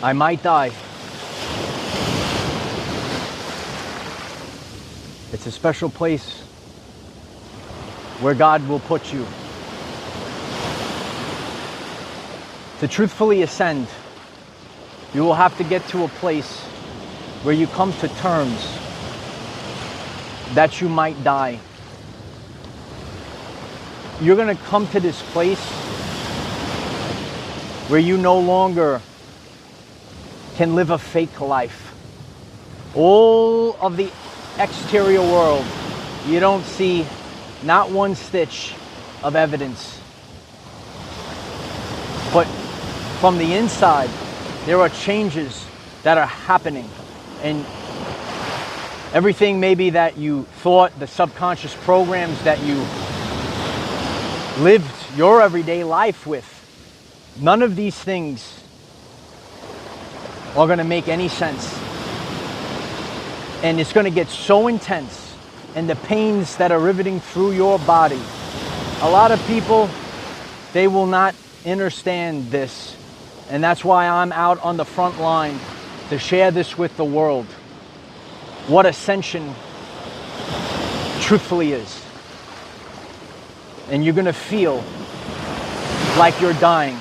I might die. It's a special place where God will put you. To truthfully ascend, you will have to get to a place where you come to terms that you might die. You're going to come to this place where you no longer can live a fake life. All of the exterior world, you don't see not one stitch of evidence. But from the inside, there are changes that are happening. And everything maybe that you thought, the subconscious programs that you lived your everyday life with, none of these things are going to make any sense. And it's going to get so intense, and the pains that are riveting through your body. A lot of people, they will not understand this. And that's why I'm out on the front line to share this with the world. What ascension truthfully is. And you're going to feel like you're dying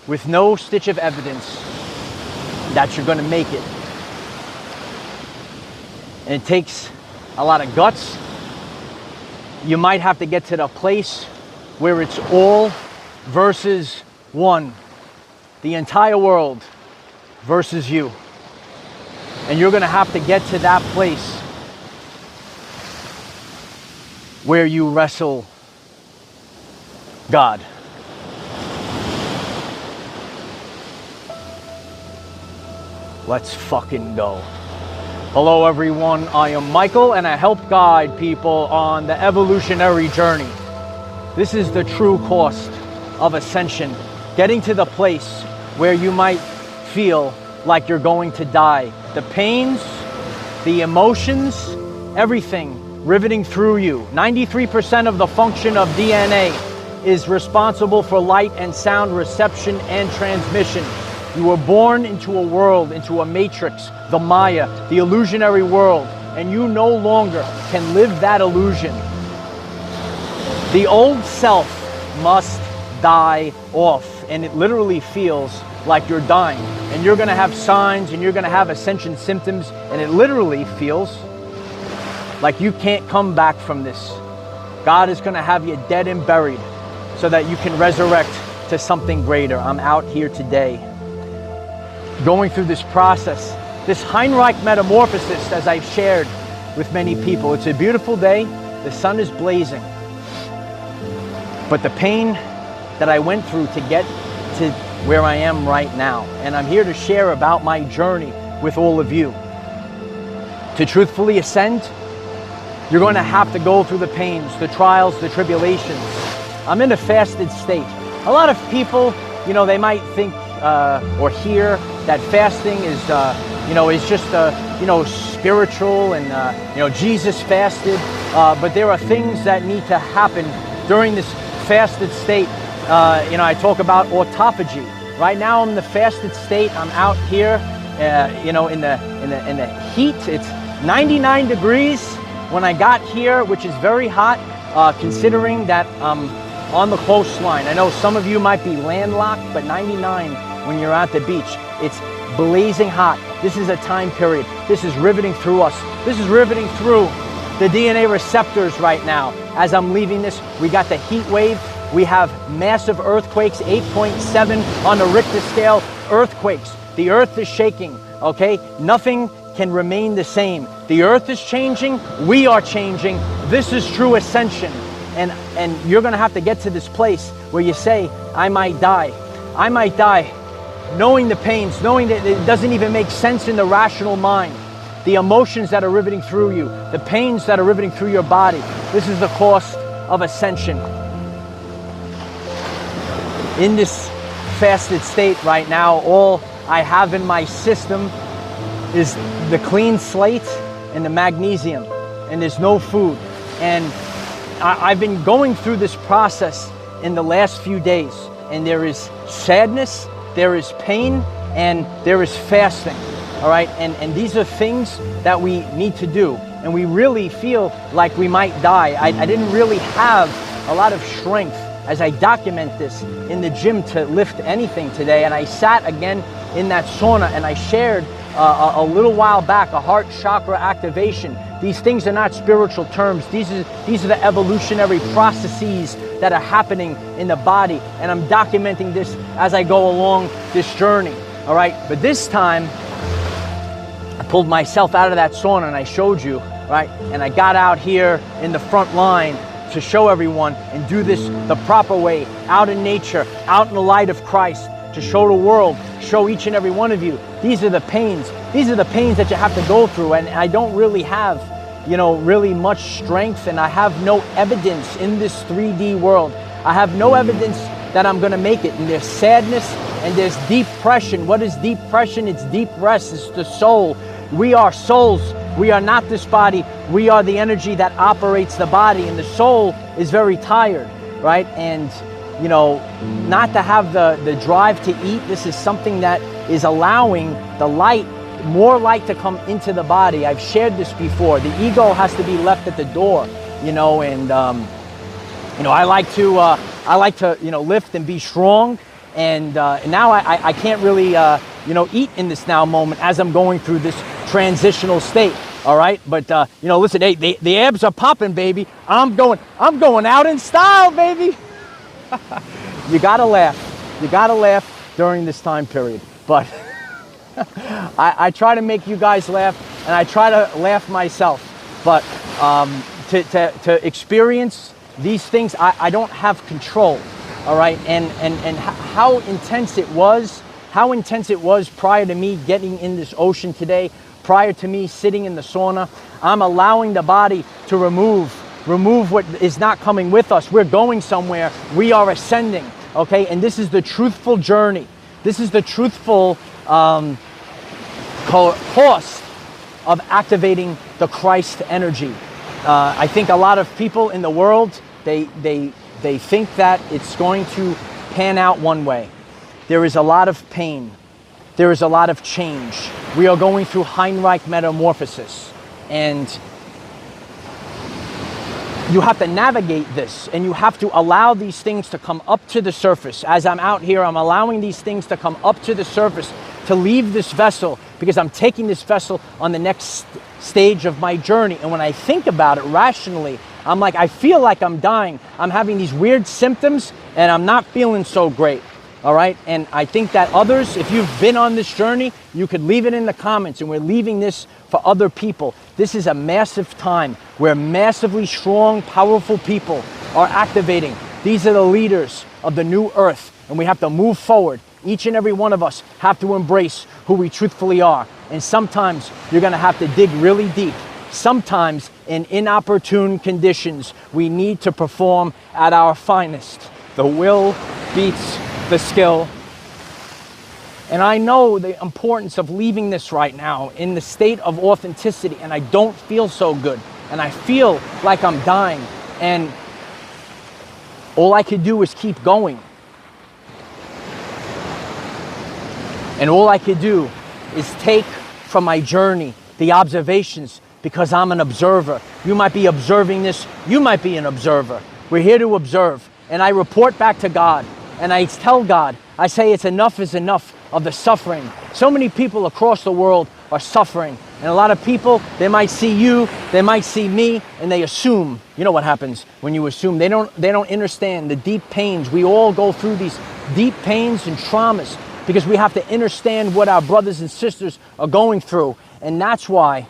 with no stitch of evidence that you're going to make it. And it takes a lot of guts. You might have to get to the place where it's all versus one. The entire world versus you. And you're going to have to get to that place where you wrestle God. Let's fucking go. Hello everyone, I am Michael and I help guide people on the evolutionary journey. This is the true cost of ascension. Getting to the place where you might feel like you're going to die. The pains, the emotions, everything riveting through you. 93% of the function of DNA is responsible for light and sound reception and transmission. You were born into a world, into a matrix, the Maya, the illusionary world, and you no longer can live that illusion. The old self must die off, and it literally feels like you're dying. And you're going to have signs, and you're going to have ascension symptoms, and it literally feels like you can't come back from this. God is going to have you dead and buried so that you can resurrect to something greater. I'm out here today going through this process, this Heinrich metamorphosis, as I've shared with many people. It's a beautiful day. The sun is blazing. But the pain that I went through to get to where I am right now. And I'm here to share about my journey with all of you. To truthfully ascend, you're going to have to go through the pains, the trials, the tribulations. I'm in a fasted state. A lot of people, they might think or hear that fasting is, is just, spiritual and, Jesus fasted. But there are things that need to happen during this fasted state. I talk about autophagy. Right now I'm in the fasted state. I'm out here, in the heat. It's 99 degrees when I got here, which is very hot, considering that I'm on the coastline. I know some of you might be landlocked, but 99 when you're at the beach, it's blazing hot. This is a time period. This is riveting through us. This is riveting through the DNA receptors right now. As I'm leaving this, we got the heat wave. We have massive earthquakes, 8.7 on the Richter scale, earthquakes. The earth is shaking, okay? Nothing can remain the same. The earth is changing, we are changing. This is true ascension. And you're gonna have to get to this place where you say, I might die. I might die knowing the pains, knowing that it doesn't even make sense in the rational mind. The emotions that are riveting through you, the pains that are riveting through your body. This is the cost of ascension. In this fasted state right now, all I have in my system is the clean slate and the magnesium, and there's no food. And I've been going through this process in the last few days, and there is sadness, there is pain, and there is fasting, all right? And these are things that we need to do, and we really feel like we might die. I didn't really have a lot of strength as I document this in the gym to lift anything today, and I sat again in that sauna, and I shared a little while back a heart chakra activation. These things are not spiritual terms. These are the evolutionary processes that are happening in the body, and I'm documenting this as I go along this journey, all right? But this time, I pulled myself out of that sauna and I showed you, right? And I got out here in the front line to show everyone and do this the proper way, out in nature, out in the light of Christ, to show the world, show each and every one of you. These are the pains. These are the pains that you have to go through, and I don't really have, really much strength, and I have no evidence in this 3D world. I have no evidence that I'm gonna make it, and there's sadness and there's depression. What is depression? It's deep rest. It's the soul. We are souls. We are not this body. We are the energy that operates the body, and the soul is very tired, right? And not to have the drive to eat. This is something that is allowing the light, more light, to come into the body. I've shared this before. The ego has to be left at the door, and I like to lift and be strong, and now I can't really eat in this now moment as I'm going through this transitional state. All right, but listen, hey, the abs are popping, baby. I'm going out in style, baby. You gotta laugh. You gotta laugh during this time period. But I try to make you guys laugh, and I try to laugh myself. But to experience these things, I don't have control. All right, and how intense it was prior to me getting in this ocean today, prior to me sitting in the sauna. I'm allowing the body to remove what is not coming with us. We're going somewhere. We are ascending, okay? And this is the truthful journey. This is the truthful cost of activating the Christ energy. I think a lot of people in the world, they think that it's going to pan out one way. There is a lot of pain. There is a lot of change. We are going through Heinrich metamorphosis, and you have to navigate this, and you have to allow these things to come up to the surface. As I'm out here, I'm allowing these things to come up to the surface, to leave this vessel, because I'm taking this vessel on the next stage of my journey. And when I think about it rationally, I'm like, I feel like I'm dying. I'm having these weird symptoms, and I'm not feeling so great. All right, and I think that others, if you've been on this journey, you could leave it in the comments, and we're leaving this for other people. This is a massive time where massively strong, powerful people are activating. These are the leaders of the new earth, and we have to move forward. Each and every one of us have to embrace who we truthfully are. And sometimes you're gonna have to dig really deep. Sometimes in inopportune conditions, we need to perform at our finest. The will beats the skill. And I know the importance of leaving this right now in the state of authenticity, and I don't feel so good, and I feel like I'm dying, and all I could do is keep going. And all I could do is take from my journey the observations, because I'm an observer. You might be observing this, you might be an observer. We're here to observe, and I report back to God. And I tell God, I say it's enough is enough of the suffering. So many people across the world are suffering. And a lot of people, they might see you, they might see me, and they assume. You know what happens when you assume? They don't understand the deep pains. We all go through these deep pains and traumas because we have to understand what our brothers and sisters are going through. And that's why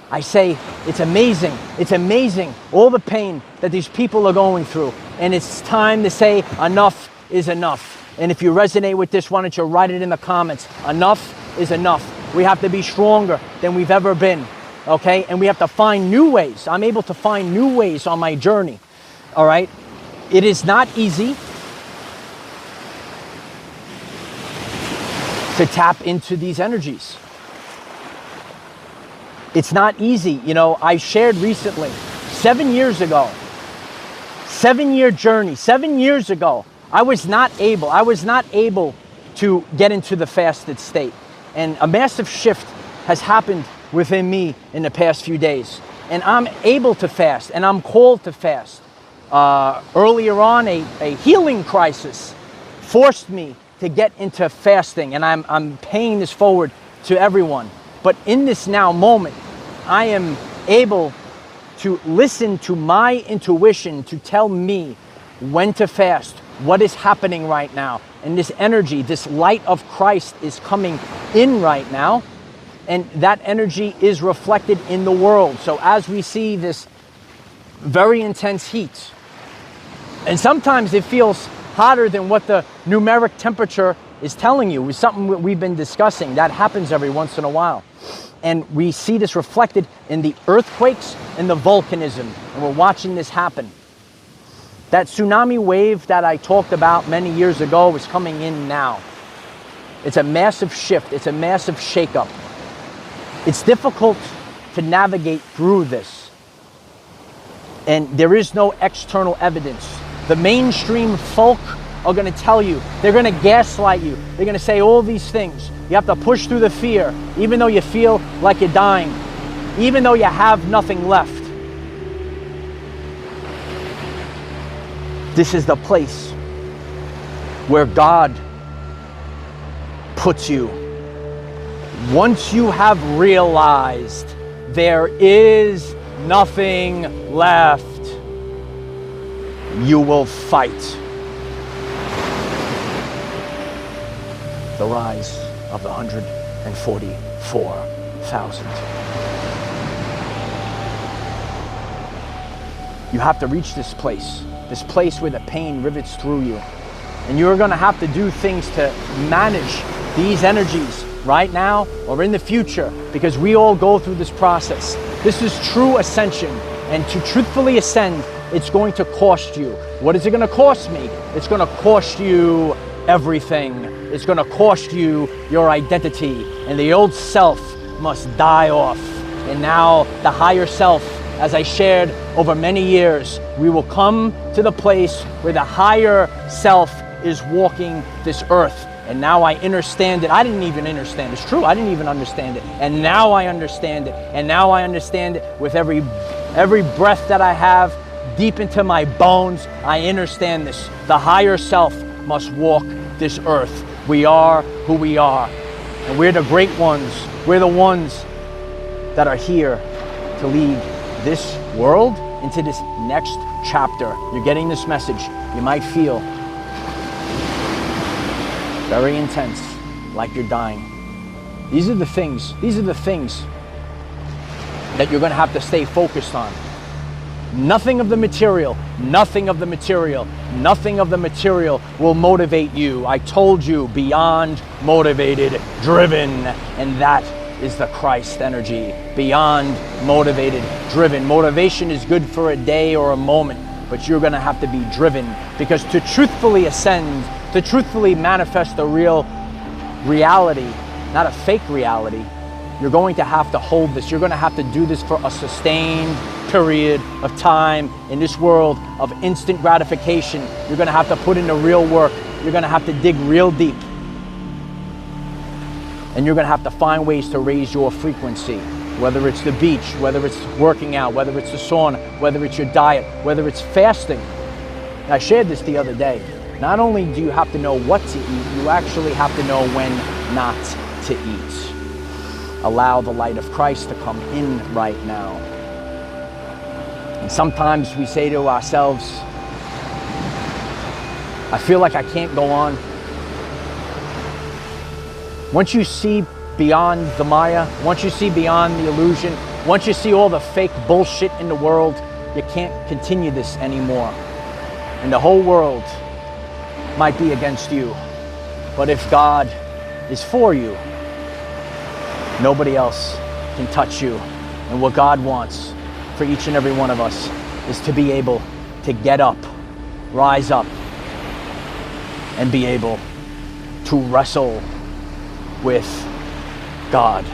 I say it's amazing. It's amazing, all the pain that these people are going through. And it's time to say enough is enough. And if you resonate with this, why don't you write it in the comments? Enough is enough. We have to be stronger than we've ever been, okay? And we have to find new ways. I'm able to find new ways on my journey, all right? It is not easy to tap into these energies. It's not easy. I shared recently, 7 years ago, 7-year journey, 7 years ago, I was not able to get into the fasted state. And a massive shift has happened within me in the past few days. And I'm able to fast, and I'm called to fast. Earlier on, a healing crisis forced me to get into fasting, and I'm paying this forward to everyone. But in this now moment, I am able to listen to my intuition to tell me when to fast, what is happening right now. And this energy, this light of Christ is coming in right now. And that energy is reflected in the world. So as we see this very intense heat, and sometimes it feels hotter than what the numeric temperature is telling you. It's something we've been discussing. That happens every once in a while. And we see this reflected in the earthquakes and the volcanism. And we're watching this happen. That tsunami wave that I talked about many years ago is coming in now. It's a massive shift. It's a massive shakeup. It's difficult to navigate through this. And there is no external evidence. The mainstream folk are going to tell you. They're going to gaslight you. They're going to say all these things. You have to push through the fear, even though you feel like you're dying, even though you have nothing left. This is the place where God puts you. Once you have realized there is nothing left, you will fight. The rise of the 144,000. You have to reach this place where the pain rivets through you. And you're going to have to do things to manage these energies right now or in the future, because we all go through this process. This is true ascension. And to truthfully ascend, it's going to cost you. What is it going to cost me? It's going to cost you everything. It's going to cost you your identity. And the old self must die off. And now the higher self, as I shared over many years, we will come to the place where the higher self is walking this earth. And now I understand it. I didn't even understand. It's true. I didn't even understand it. And now I understand it. And now I understand it with every breath that I have, deep into my bones. I understand this. The higher self must walk this earth. We are who we are. And we're the great ones. We're the ones that are here to lead this world into this next chapter. You're getting this message. You might feel very intense, like you're dying. These are the things that you're going to have to stay focused on. Nothing of the material will motivate you. I told you, beyond motivated, driven, and that is the Christ energy. Beyond motivated, driven. Motivation is good for a day or a moment, but you're going to have to be driven, because to truthfully ascend, to truthfully manifest a real reality, not a fake reality, you're going to have to hold this. You're going to have to do this for a sustained period of time in this world of instant gratification. You're going to have to put in the real work. You're going to have to dig real deep. And you're going to have to find ways to raise your frequency, whether it's the beach, whether it's working out, whether it's the sauna, whether it's your diet, whether it's fasting. And I shared this the other day. Not only do you have to know what to eat, you actually have to know when not to eat. Allow the light of Christ to come in right now. And sometimes we say to ourselves, I feel like I can't go on. Once you see beyond the Maya, once you see beyond the illusion, once you see all the fake bullshit in the world, you can't continue this anymore. And the whole world might be against you. But if God is for you, nobody else can touch you. And what God wants for each and every one of us is to be able to get up, rise up, and be able to wrestle with God.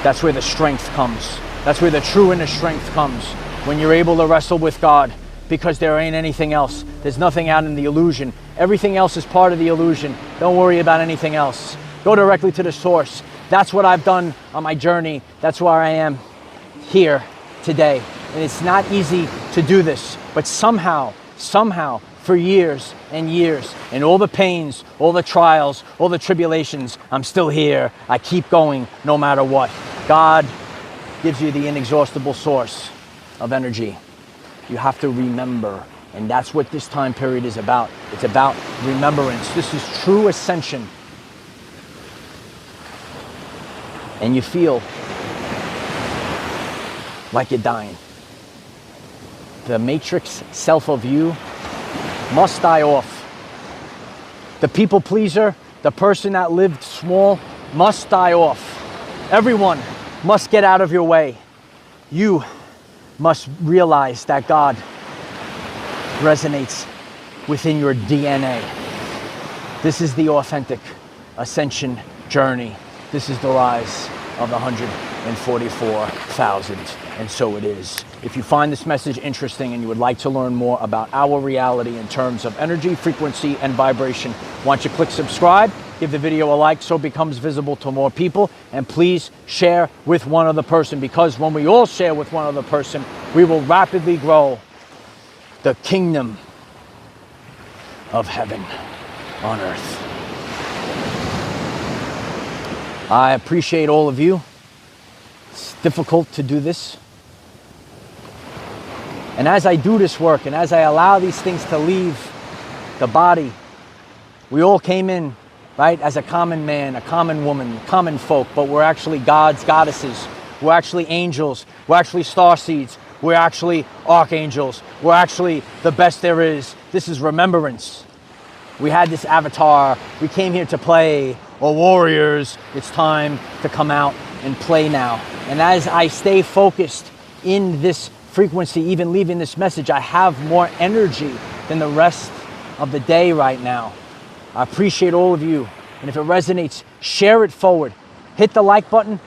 That's where the strength comes. That's where the true inner strength comes. When you're able to wrestle with God, because there ain't anything else. There's nothing out in the illusion. Everything else is part of the illusion. Don't worry about anything else. Go directly to the source. That's what I've done on my journey. That's where I am here today. And it's not easy to do this, but somehow, for years and years, and all the pains, all the trials, all the tribulations, I'm still here. I keep going no matter what. God gives you the inexhaustible source of energy. You have to remember, and that's what this time period is about. It's about remembrance. This is true ascension. And you feel like you're dying. The matrix self of you must die off. The people pleaser, the person that lived small, must die off. Everyone must get out of your way. You must realize that God resonates within your DNA. This is the authentic ascension journey. This is the rise of the 144,000, and so it is. If you find this message interesting and you would like to learn more about our reality in terms of energy, frequency, and vibration, why don't you click subscribe, give the video a like so it becomes visible to more people, and please share with one other person, because when we all share with one other person, we will rapidly grow the kingdom of heaven on earth. I appreciate all of you. It's difficult to do this. And as I do this work, and as I allow these things to leave the body, we all came in, right, as a common man, a common woman, common folk, but we're actually gods, goddesses. We're actually angels. We're actually starseeds. We're actually archangels. We're actually the best there is. This is remembrance. We had this avatar. We came here to play. Or warriors, it's time to come out and play now. And as I stay focused in this frequency, even leaving this message, I have more energy than the rest of the day right now. I appreciate all of you. And if it resonates, share it forward. Hit the like button,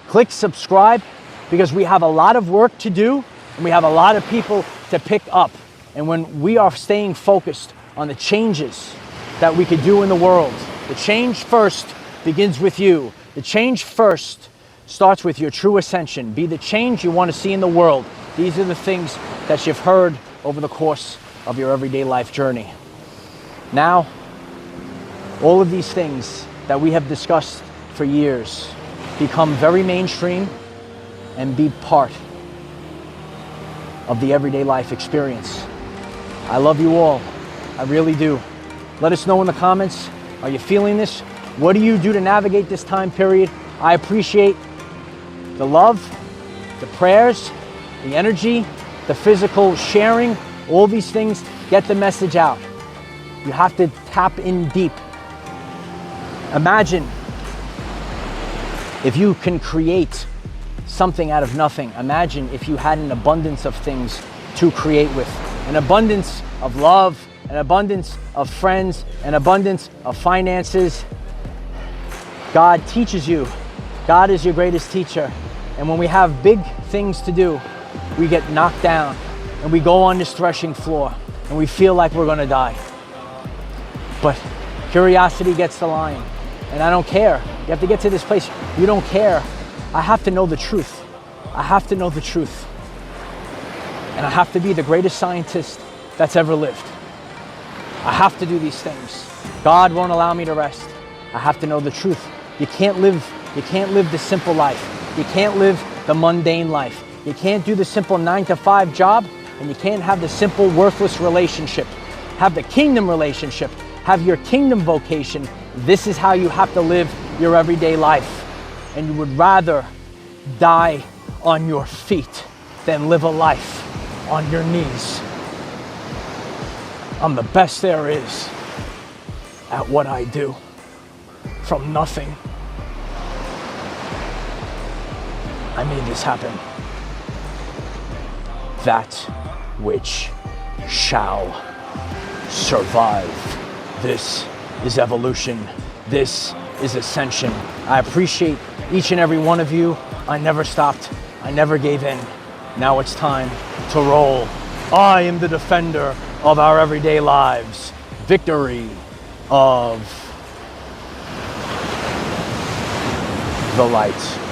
click subscribe, because we have a lot of work to do and we have a lot of people to pick up. And when we are staying focused on the changes that we could do in the world, the change first begins with you. The change first starts with your true ascension. Be the change you want to see in the world. These are the things that you've heard over the course of your everyday life journey. Now, all of these things that we have discussed for years become very mainstream and be part of the everyday life experience. I love you all. I really do. Let us know in the comments. Are you feeling this? What do you do to navigate this time period? I appreciate the love, the prayers, the energy, the physical sharing, all these things. Get the message out. You have to tap in deep. Imagine if you can create something out of nothing. Imagine if you had an abundance of things to create with. An abundance of love, an abundance of friends, an abundance of finances. God teaches you. God is your greatest teacher. And when we have big things to do, we get knocked down and we go on this threshing floor and we feel like we're gonna die. But curiosity gets the lion. And I don't care. You have to get to this place. You don't care. I have to know the truth. I have to know the truth. And I have to be the greatest scientist that's ever lived. I have to do these things. God won't allow me to rest. I have to know the truth. You can't live the simple life. You can't live the mundane life. You can't do the simple 9-to-5 job, and you can't have the simple worthless relationship. Have the kingdom relationship. Have your kingdom vocation. This is how you have to live your everyday life. And you would rather die on your feet than live a life on your knees. I'm the best there is at what I do. From nothing, I made this happen. That which shall survive. This is evolution. This is ascension. I appreciate each and every one of you. I never stopped. I never gave in. Now it's time to roll I am the defender of our everyday lives. Victory of the lights.